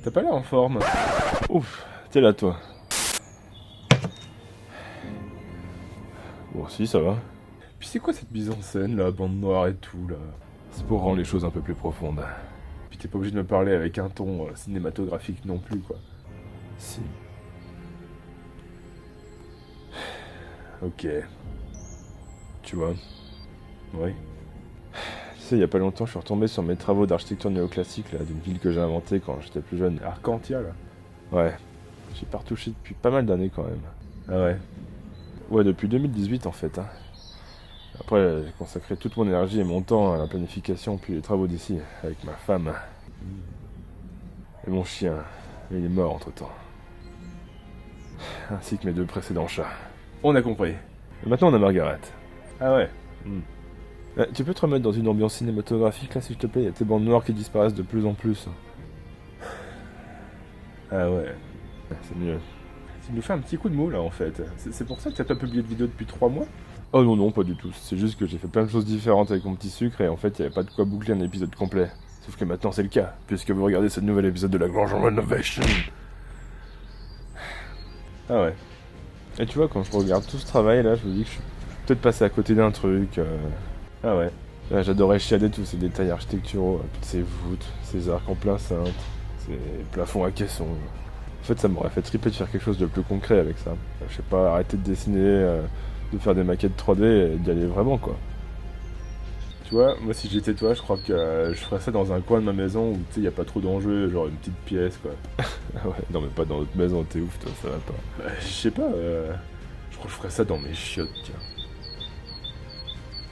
T'as pas l'air en forme. Ouf, t'es là toi. Bon si, ça va. Puis c'est quoi cette mise en scène là, bande noire et tout là? C'est pour rendre les choses un peu plus profondes. Puis t'es pas obligé de me parler avec un ton cinématographique non plus quoi. Si. Ok. Tu vois. Oui. Tu sais, il y a pas longtemps, je suis retombé sur mes travaux d'architecture néoclassique là, d'une ville que j'ai inventée quand j'étais plus jeune. Arcantia là. Ouais. J'y ai pas retouché depuis pas mal d'années quand même. Ah ouais. Ouais, depuis 2018 en fait. Hein. Après, j'ai consacré toute mon énergie et mon temps à la planification puis les travaux d'ici, avec ma femme. Et mon chien. Il est mort entre temps. Ainsi que mes 2 précédents chats. On a compris. Et maintenant on a Margaret. Ah ouais. Tu peux te remettre dans une ambiance cinématographique là s'il te plaît? Il y a tes bandes noires qui disparaissent de plus en plus. Ah ouais. C'est mieux. Tu nous fais un petit coup de mou là en fait. C'est pour ça que t'as pas publié de vidéo depuis 3 mois? Oh non, non, pas du tout. C'est juste que j'ai fait plein de choses différentes avec mon petit sucre et en fait, il n'y avait pas de quoi boucler un épisode complet. Sauf que maintenant, c'est le cas, puisque vous regardez ce nouvel épisode de La Grange en Renovation. Ah ouais. Et tu vois, quand je regarde tout ce travail là, je me dis que je suis peut-être passé à côté d'un truc. Ah ouais. Là, j'adorais chiader tous ces détails architecturaux, toutes ces voûtes, ces arcs en plein cintre, ces plafonds à caissons. En fait, ça m'aurait fait triper de faire quelque chose de plus concret avec ça. Je sais pas, arrêter de dessiner, de faire des maquettes 3D et d'y aller vraiment quoi. Tu vois, moi si j'étais toi, je crois que je ferais ça dans un coin de ma maison où tu sais, y a pas trop d'enjeux, genre une petite pièce quoi. Ah ouais, non mais pas dans notre maison, t'es ouf toi, ça va pas. Bah, je sais pas, je crois que je ferais ça dans mes chiottes, tiens.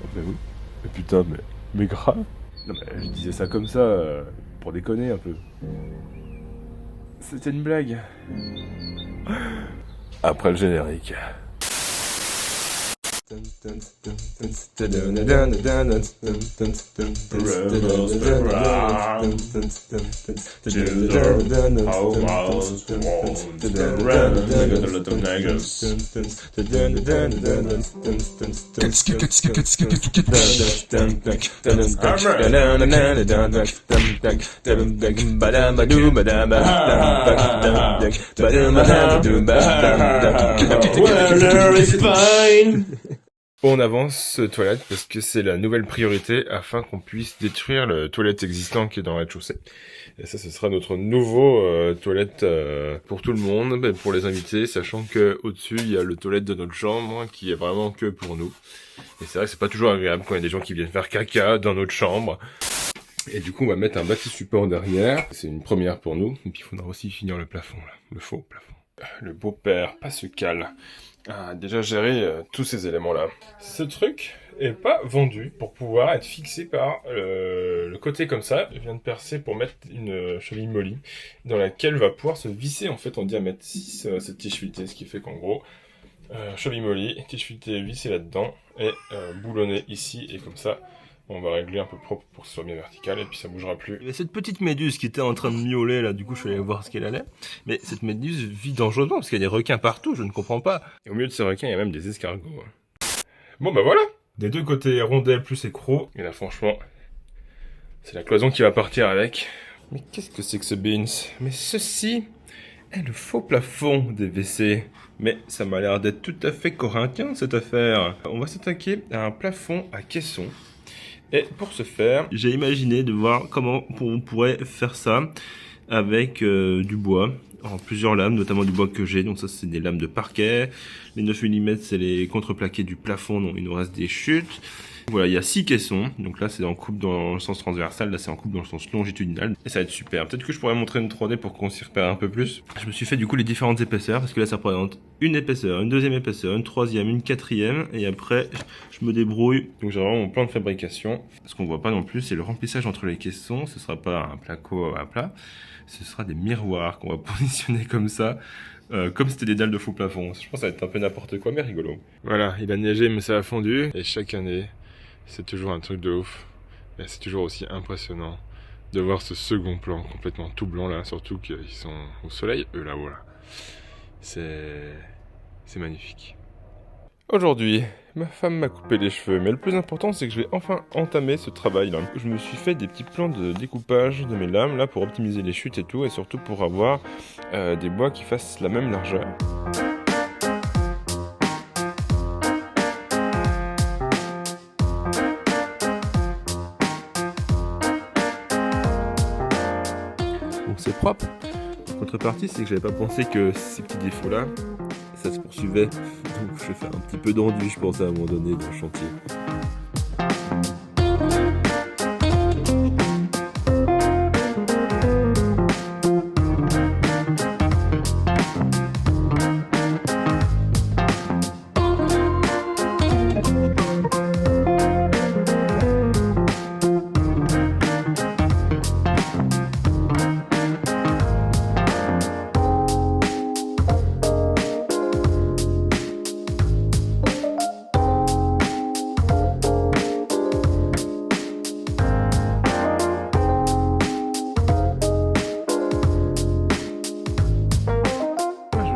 Oh, mais oui. Mais putain, mais grave. Non mais je disais ça comme ça, pour déconner un peu. C'était une blague. Après le générique. On avance toilette parce que c'est la nouvelle priorité afin qu'on puisse détruire le toilette existant qui est dans le rez-de-chaussée. Et ça, ce sera notre nouveau toilette pour tout le monde, pour les invités, sachant que au-dessus il y a le toilette de notre chambre qui est vraiment que pour nous. Et c'est vrai que c'est pas toujours agréable quand il y a des gens qui viennent faire caca dans notre chambre. Et du coup, on va mettre un bâti support derrière. C'est une première pour nous. Et puis il faudra aussi finir le plafond là, le faux plafond. Le beau-père Pascal a déjà géré tous ces éléments-là. Ce truc est pas vendu pour pouvoir être fixé par le côté comme ça. Je viens de percer pour mettre une cheville molly dans laquelle va pouvoir se visser en fait en diamètre 6 cette tige filetée, ce qui fait qu'en gros cheville molly, tige filetée vissée là-dedans et boulonnée ici et comme ça. On va régler un peu propre pour que ce soit bien vertical et puis ça bougera plus. Il y avait cette petite méduse qui était en train de miauler là, du coup je suis allé voir ce qu'elle allait. Mais cette méduse vit dangereusement parce qu'il y a des requins partout, je ne comprends pas. Et au milieu de ces requins, il y a même des escargots. Bon bah voilà. Des deux côtés, rondelle plus écrou. Et là franchement, c'est la cloison qui va partir avec. Mais qu'est-ce que c'est que ce beans? Mais ceci est le faux plafond des WC. Mais ça m'a l'air d'être tout à fait corinthien cette affaire. On va s'attaquer à un plafond à caisson. Et pour ce faire, j'ai imaginé de voir comment on pourrait faire ça avec du bois, en plusieurs lames, notamment du bois que j'ai. Donc ça, c'est des lames de parquet. Les 9 mm, c'est les contreplaqués du plafond, donc il nous reste des chutes. Voilà, il y a 6 caissons. Donc là, c'est en coupe dans le sens transversal. Là, c'est en coupe dans le sens longitudinal. Et ça va être super. Peut-être que je pourrais montrer une 3D pour qu'on s'y repère un peu plus. Je me suis fait du coup les différentes épaisseurs. Parce que là, ça représente une épaisseur, une deuxième épaisseur, une troisième, une quatrième. Et après, je me débrouille. Donc j'ai vraiment mon plan de fabrication. Ce qu'on voit pas non plus, c'est le remplissage entre les caissons. Ce sera pas un placo à plat. Ce sera des miroirs qu'on va positionner comme ça. Comme c'était des dalles de faux plafond. Je pense que ça va être un peu n'importe quoi, mais rigolo. Voilà, il a neigé, mais ça a fondu. Et chaque année, c'est toujours un truc de ouf. Et c'est toujours aussi impressionnant de voir ce second plan complètement tout blanc là. Surtout qu'ils sont au soleil, eux là-haut là. C'est magnifique. Aujourd'hui, ma femme m'a coupé les cheveux, mais le plus important c'est que je vais enfin entamer ce travail-là. Je me suis fait des petits plans de découpage de mes lames là pour optimiser les chutes et tout, et surtout pour avoir des bois qui fassent la même largeur. Bon, c'est propre. En contrepartie, c'est que j'avais pas pensé que ces petits défauts-là, ça se poursuivait. Donc je vais faire un petit peu d'enduit, je pense, à un moment donné dans le chantier.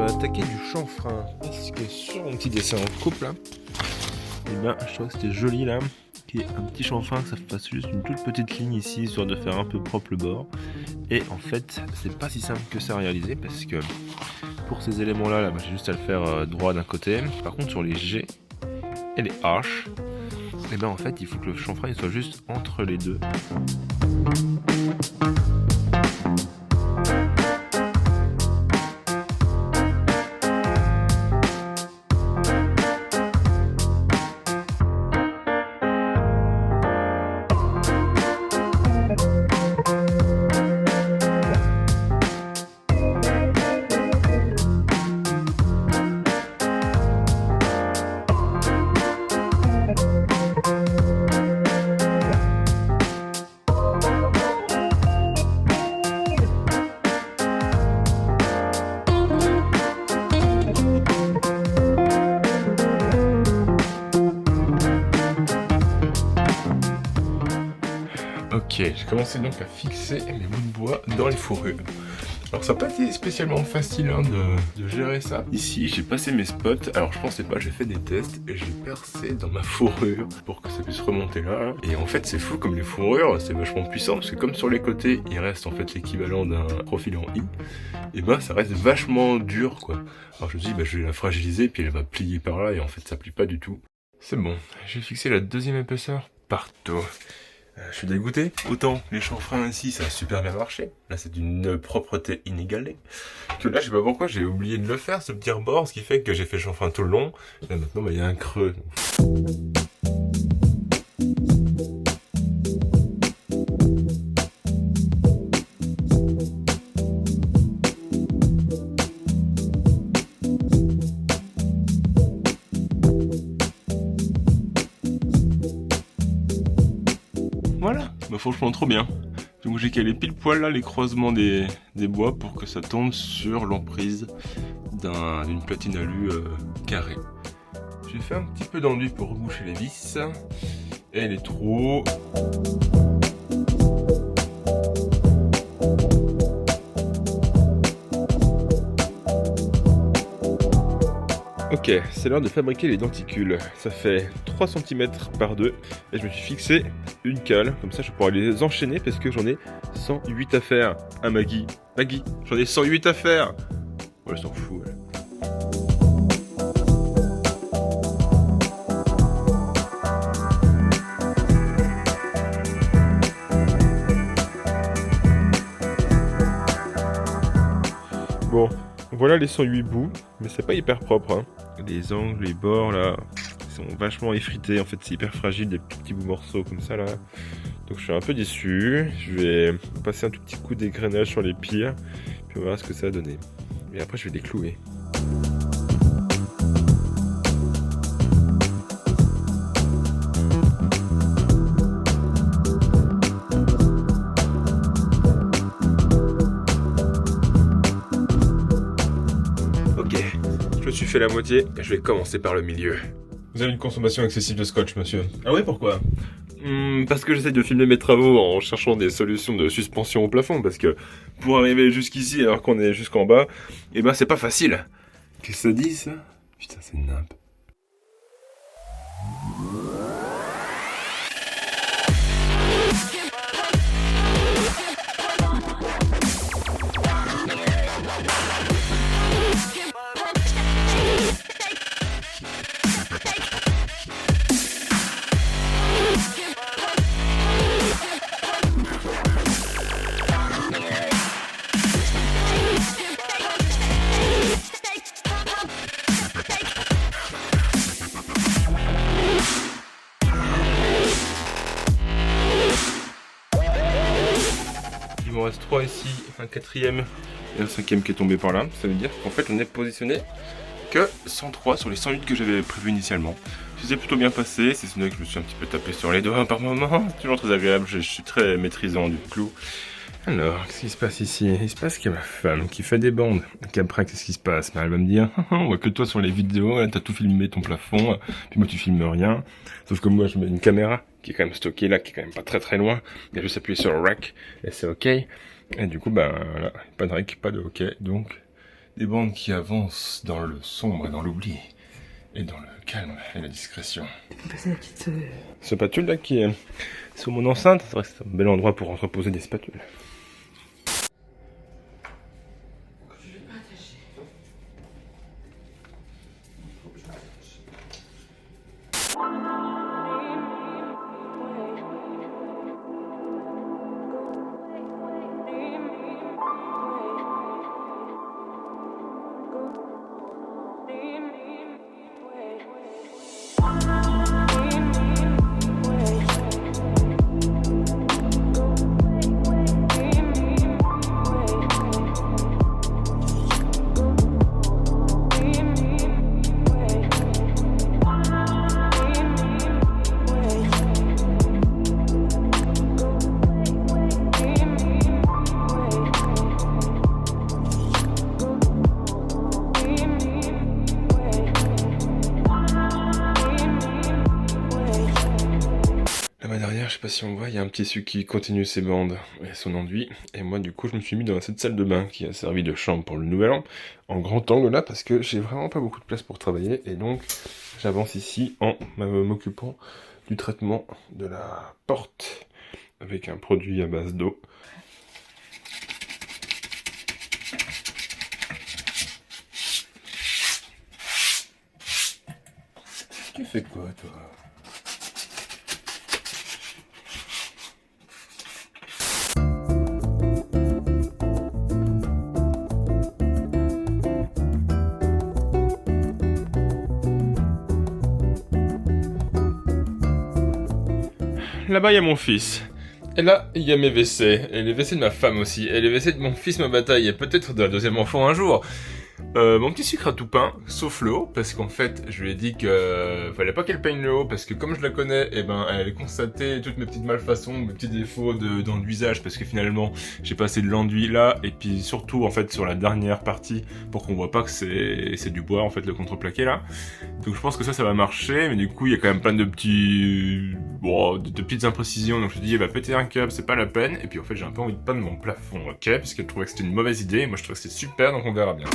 Attaquer du chanfrein parce que sur mon petit dessin en coupe là, et ben je trouve que c'était joli là, qu'il y ait un petit chanfrein, que ça fasse juste une toute petite ligne ici histoire de faire un peu propre le bord. Et en fait c'est pas si simple que ça à réaliser parce que pour ces éléments là, j'ai juste à le faire droit d'un côté. Par contre sur les G et les H, et ben en fait il faut que le chanfrein il soit juste entre les deux. Ok, j'ai commencé donc à fixer mes bouts de bois dans les fourrures. Alors ça n'a pas été spécialement facile de gérer ça. Ici j'ai passé mes spots, alors je pensais pas, j'ai fait des tests et j'ai percé dans ma fourrure pour que ça puisse remonter là. Et en fait c'est fou comme les fourrures, c'est vachement puissant parce que comme sur les côtés il reste en fait l'équivalent d'un profil en I, et ben ça reste vachement dur quoi. Alors je me dis je vais la fragiliser puis elle va plier par là et en fait ça plie pas du tout. C'est bon, j'ai fixé la deuxième épaisseur partout. Je suis dégoûté. Autant les chanfreins ici ça a super bien marché. Là c'est d'une propreté inégalée. Que là je sais pas pourquoi j'ai oublié de le faire ce petit rebord, ce qui fait que j'ai fait chanfrein tout le long. Là maintenant il y a un creux. Voilà, franchement trop bien. Donc j'ai calé pile poil là les croisements des bois pour que ça tombe sur l'emprise d'une platine alu carrée. J'ai fait un petit peu d'enduit pour reboucher les vis et les trous. Ok, c'est l'heure de fabriquer les denticules. Ça fait 3 cm par 2 et je me suis fixé une cale, comme ça je pourrai les enchaîner parce que j'en ai 108 à faire. Ah Maggie, j'en ai 108 à faire. Ouais, je s'en fous. Ouais. Bon, voilà les 108 bouts, mais c'est pas hyper propre. Hein. Les angles, les bords là, ils sont vachement effrités. En fait, c'est hyper fragile, des petits bouts morceaux comme ça là. Donc je suis un peu déçu. Je vais passer un tout petit coup d'égrainage sur les pires, puis on verra ce que ça va donner. Et après, je vais les clouer. Je me suis fait la moitié, et je vais commencer par le milieu. Vous avez une consommation excessive de scotch, monsieur. Ah ouais, pourquoi? Parce que j'essaie de filmer mes travaux en cherchant des solutions de suspension au plafond, parce que pour arriver jusqu'ici alors qu'on est jusqu'en bas, eh ben c'est pas facile. Qu'est-ce que ça dit ça? Putain, c'est nimp. 3 ici, un 4ème et un 5ème qui est tombé par là. Ça veut dire qu'en fait on est positionné que 103 sur les 108 que j'avais prévu initialement. Ça s'est plutôt bien passé, c'est ce que je me suis un petit peu tapé sur les doigts par moment. C'est toujours très agréable, je suis très maîtrisant du clou. Alors, qu'est-ce qui se passe ici? Il se passe qu'il y a ma femme qui fait des bandes. Qu'après, qu'est-ce qui se passe? Elle va me dire, on voit que toi sur les vidéos, là, t'as tout filmé, ton plafond, puis moi tu filmes rien. Sauf que moi je mets une caméra qui est quand même stockée là, qui est quand même pas très très loin. Il y a juste appuyer sur le rack et c'est ok. Et du coup, ben voilà, pas de rack, pas de ok. Donc, des bandes qui avancent dans le sombre et dans l'oubli. Et dans le calme et la discrétion. Ce spatule là qui est sur mon enceinte, c'est vrai que c'est un bel endroit pour entreposer des spatules. Je sais pas si on voit, il y a un petit tissu qui continue ses bandes et son enduit. Et moi, du coup, je me suis mis dans cette salle de bain qui a servi de chambre pour le nouvel an, en grand angle là, parce que j'ai vraiment pas beaucoup de place pour travailler. Et donc, j'avance ici en m'occupant du traitement de la porte avec un produit à base d'eau. Tu fais quoi, toi ? Là-bas, il y a mon fils. Et là, il y a mes WC. Et les WC de ma femme aussi. Et les WC de mon fils, ma bataille. Et peut-être de la deuxième enfant un jour. Mon petit sucre à tout pain, sauf le haut, parce qu'en fait, je lui ai dit que fallait pas qu'elle peigne le haut, parce que comme je la connais, eh ben, elle constatait toutes mes petites malfaçons, mes petits défauts d'enduisage, parce que finalement, j'ai passé de l'enduit là, et puis surtout, en fait, sur la dernière partie, pour qu'on voit pas que c'est du bois, en fait, le contreplaqué là. Donc je pense que ça va marcher, mais du coup, il y a quand même plein de petits, bon, de petites imprécisions, donc je me dis, elle va péter un câble, c'est pas la peine, et puis en fait, j'ai un peu envie de peindre mon plafond, ok, parce qu'elle trouvait que c'était une mauvaise idée, et moi je trouvais que c'était super, donc on verra bien.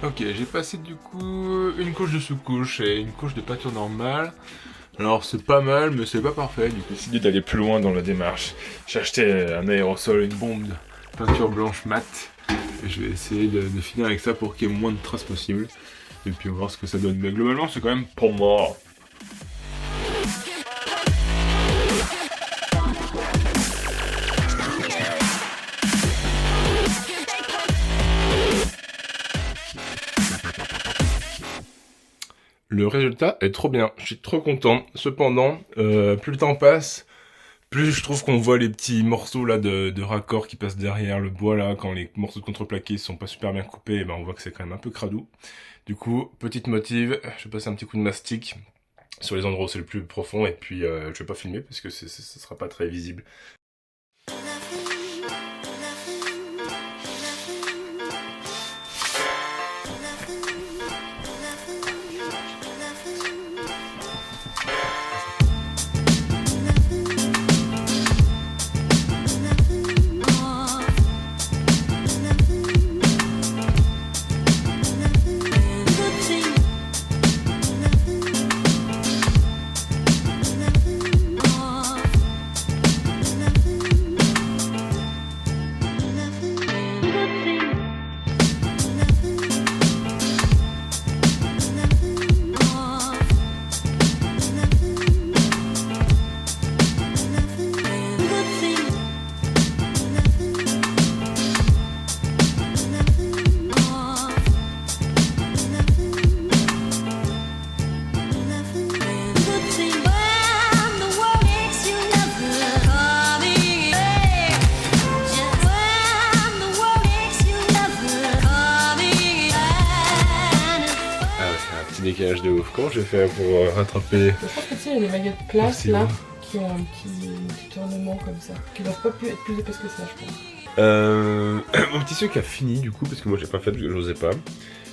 Ok, j'ai passé du coup une couche de sous-couche et une couche de peinture normale. Alors c'est pas mal, mais c'est pas parfait. Du coup, j'ai décidé d'aller plus loin dans la démarche. J'ai acheté un aérosol, une bombe de peinture blanche mat. Et je vais essayer de finir avec ça pour qu'il y ait moins de traces possible. Et puis on va voir ce que ça donne. Mais globalement, c'est quand même pour moi. Le résultat est trop bien, je suis trop content. Cependant, plus le temps passe, plus je trouve qu'on voit les petits morceaux là de raccord qui passent derrière le bois là, quand les morceaux de contreplaqué sont pas super bien coupés, ben on voit que c'est quand même un peu cradou. Du coup, petite motive, je vais passer un petit coup de mastic sur les endroits où c'est le plus profond, et puis je vais pas filmer parce que ce sera pas très visible. décalage de ouf. Comment j'ai fait pour rattraper? Je pense que tu sais, il y a des baguettes plates Merci, là, ouais. qui ont un petit tournement comme ça, qui doivent pas être plus épaisses que ça, je pense. Mon petit sucre a fini du coup, parce que moi j'ai pas fait, parce que j'osais pas.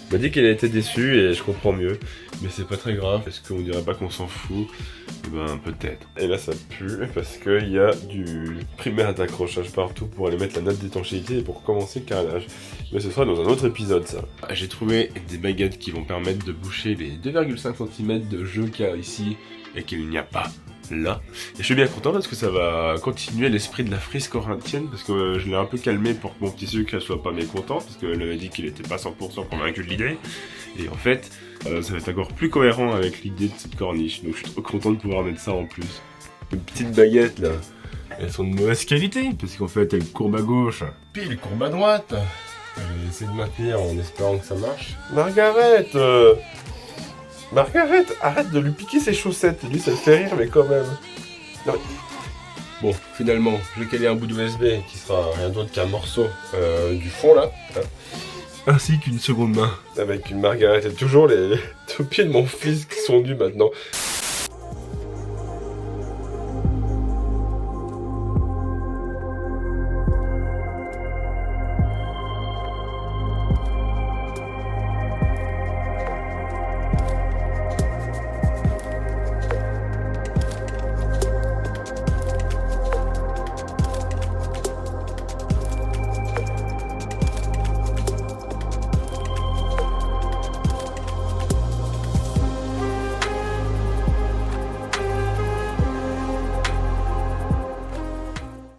Il m'a dit qu'elle a été déçue et je comprends mieux. Mais c'est pas très grave, est-ce qu'on dirait pas qu'on s'en fout? Eh ben peut-être. Et là ça pue, parce qu'il y a du primaire d'accrochage partout pour aller mettre la natte d'étanchéité et pour commencer le carrelage. Mais ce sera dans un autre épisode ça. J'ai trouvé des baguettes qui vont permettre de boucher les 2,5 cm de jeu qu'il y a ici et qu'il n'y a pas là. Et je suis bien content parce que ça va continuer l'esprit de la frise corinthienne, parce que je l'ai un peu calmé pour que mon petit sucre soit pas mécontent, parce qu'elle avait dit qu'il était pas 100% convaincu de l'idée. Et en fait, ça va être encore plus cohérent avec l'idée de cette corniche, donc je suis trop content de pouvoir mettre ça en plus. Les petites baguettes là, elles sont de mauvaise qualité, parce qu'en fait elles courbent à gauche, puis elles courbent à droite. Je vais essayer de maintenir en espérant que ça marche. Margaret, arrête de lui piquer ses chaussettes, lui ça le fait rire mais quand même. Non. Bon, finalement, j'ai calé un bout de USB qui sera rien d'autre qu'un morceau du fond là. Ainsi qu'une seconde main. Avec une Margaret et toujours les deux pieds de mon fils qui sont nus maintenant.